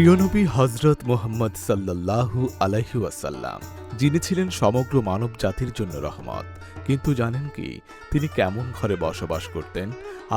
প্রিয় নবী হযরত মুহাম্মদ সাল্লাল্লাহু আলাইহি ওয়াসাল্লাম, যিনি ছিলেন সমগ্র মানব জাতির জন্য রহমত। কিন্তু জানেন কি তিনি কেমন ঘরে বসবাস করতেন?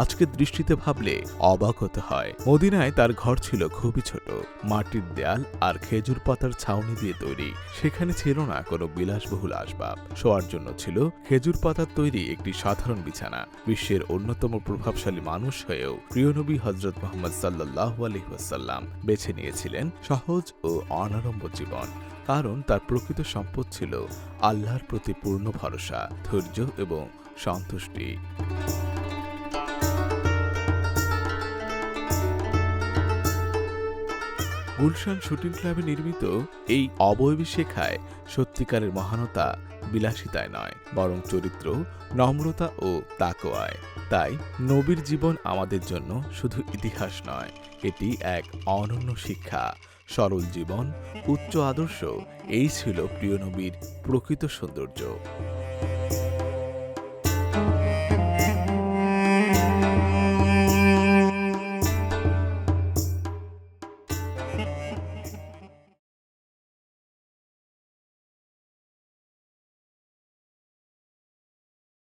আজকের দৃষ্টিতে ভাবলে অবাক হতে হয়। মদিনায় তার ঘর ছিল খুবই ছোট, মাটির দেয়াল আর খেজুর পাতার ছাউনি দিয়ে তৈরি। সেখানে ছিল না কোনো বিলাসবহুল আসবাব, শোয়ার জন্য ছিল খেজুর পাতার তৈরি একটি সাধারণ বিছানা। বিশ্বের অন্যতম প্রভাবশালী মানুষ হয়েও প্রিয় নবী হযরত মুহাম্মদ সাল্লাল্লাহু আলাইহি ওয়াসাল্লাম বেছে নিয়েছিলেন সহজ ও অনাড়ম্বর জীবন। কারণ তার প্রকৃত সম্পদ ছিল আল্লাহর প্রতি পূর্ণ ভরসা, ধৈর্য এবং সন্তুষ্টি। গুলশান শুটিং ক্লাবে নির্মিত এই অবয়বী শেখায় সত্যিকারের মহানতা বিলাসিতায় নয়, বরং চরিত্র, নম্রতা ও তাকওয়ায়। তাই নবীর জীবন আমাদের জন্য শুধু ইতিহাস নয়, এটি এক অনন্য শিক্ষা। সরল জীবন, উচ্চ আদর্শ, এই ছিল প্রিয় নবীর প্রকৃত সৌন্দর্য।